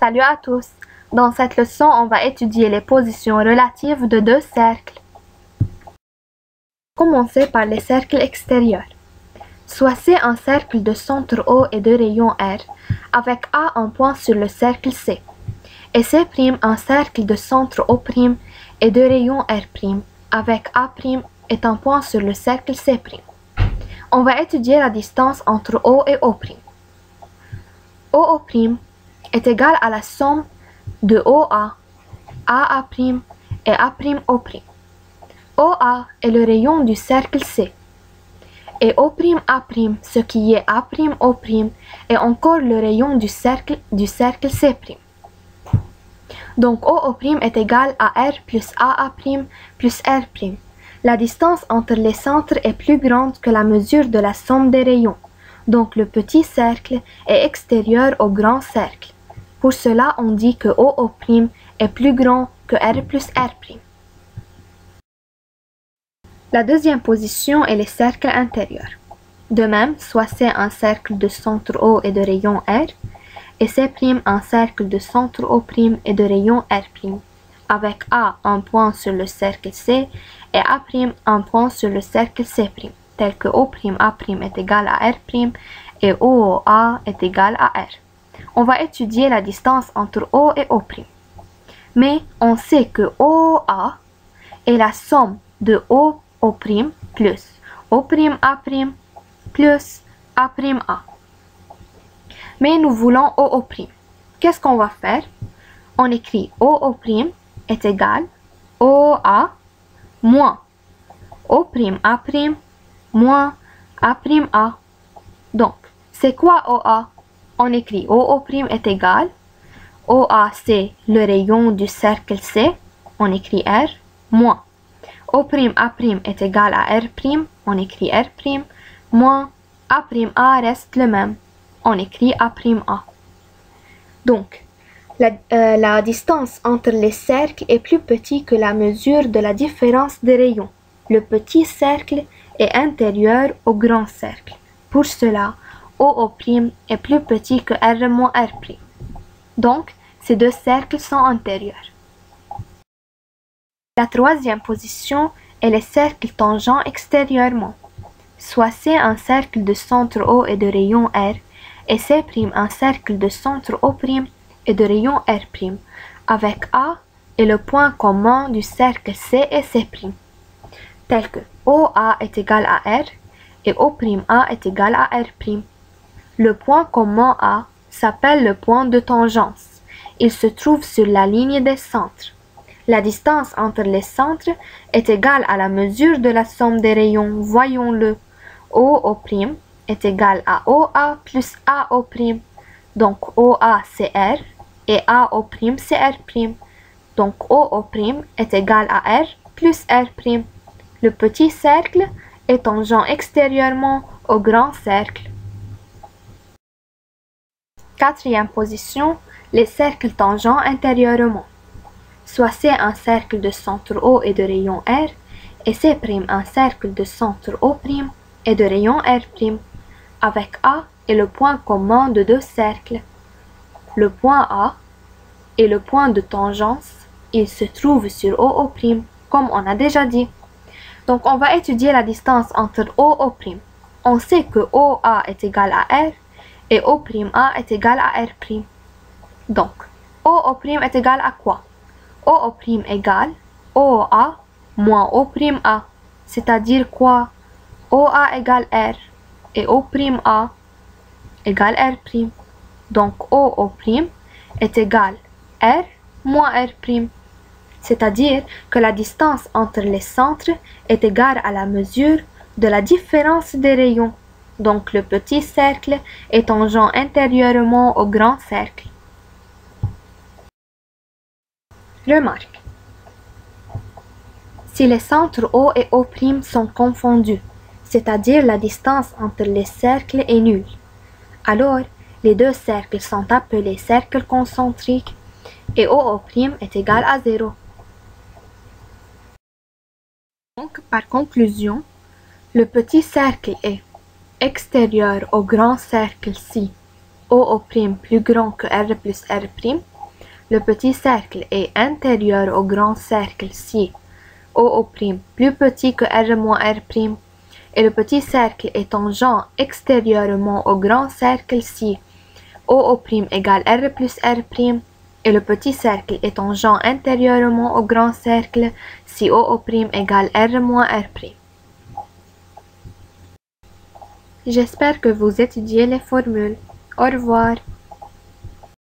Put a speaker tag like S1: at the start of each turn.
S1: Salut à tous! Dans cette leçon, on va étudier les positions relatives de deux cercles. Commencer par les cercles extérieurs. Soit C un cercle de centre O et de rayon R, avec A un point sur le cercle C, et C' un cercle de centre O' et de rayon R', avec A' est un point sur le cercle C'. On va étudier la distance entre O et O'. OO' est égal à la somme de OA, AA' et A'O'. OA est le rayon du cercle C. Et O'A', ce qui est A'O', est encore le rayon du cercle C'. Donc OO' est égal à R plus AA' plus R'. La distance entre les centres est plus grande que la mesure de la somme des rayons. Donc le petit cercle est extérieur au grand cercle. Pour cela, on dit que OO' est plus grand que R plus R'. La deuxième position est les cercles intérieurs. De même, soit C un cercle de centre O et de rayon R, et C' un cercle de centre O' et de rayon R', avec A un point sur le cercle C et A' un point sur le cercle C', tel que O'A' est égal à R' et OA est égal à R. On va étudier la distance entre O et O'. Mais on sait que OA est la somme de OO' plus O'A' plus A'A. Mais nous voulons OO'. Qu'est-ce qu'on va faire? On écrit OO' est égal OA moins O'A' moins A'A. Donc, c'est quoi OA? On écrit OO' est égal OA, c'est le rayon du cercle C, on écrit R, moins O'A' est égal à R', on écrit R', moins A'A reste le même, on écrit A'A. Donc, la distance entre les cercles est plus petite que la mesure de la différence des rayons. Le petit cercle est intérieur au grand cercle. Pour cela, OO' est plus petit que R moins R'. Donc, ces deux cercles sont antérieurs. La troisième position est les cercles tangents extérieurement. Soit C un cercle de centre O et de rayon R, et C' un cercle de centre O' et de rayon R', avec A est le point commun du cercle C et C', tel que OA est égal à R et O'A est égal à R'. Le point commun A s'appelle le point de tangence. Il se trouve sur la ligne des centres. La distance entre les centres est égale à la mesure de la somme des rayons. Voyons-le. OO' est égal à OA plus AO'. Donc OA c'est R et AO' c'est R'. Donc OO' est égal à R plus R'. Le petit cercle est tangent extérieurement au grand cercle. Quatrième position, les cercles tangents intérieurement. Soit C un cercle de centre O et de rayon R, et C' un cercle de centre O' et de rayon R', avec A est le point commun de deux cercles. Le point A est le point de tangence, il se trouve sur OO', comme on a déjà dit. Donc on va étudier la distance entre OO'. On sait que OA est égal à R et O'A est égal à R'. Donc, OO' est égal à quoi? OO' égale OA moins O'A, c'est-à-dire quoi? OA égale R et O'A égale R'. Donc OO' est égal R moins R'. C'est-à-dire que la distance entre les centres est égale à la mesure de la différence des rayons. Donc le petit cercle est tangent intérieurement au grand cercle. Remarque. Si les centres O et O' sont confondus, c'est-à-dire la distance entre les cercles est nulle, alors les deux cercles sont appelés cercles concentriques et OO' est égal à 0. Donc, par conclusion, le petit cercle est extérieur au grand cercle si OO' plus grand que R plus R', le petit cercle est intérieur au grand cercle si OO' plus petit que R-R', et le petit cercle est tangent extérieurement au grand cercle si OO' égale R plus R', et le petit cercle est tangent intérieurement au grand cercle si OO' égale R moins R'. J'espère que vous étudiez les formules. Au revoir.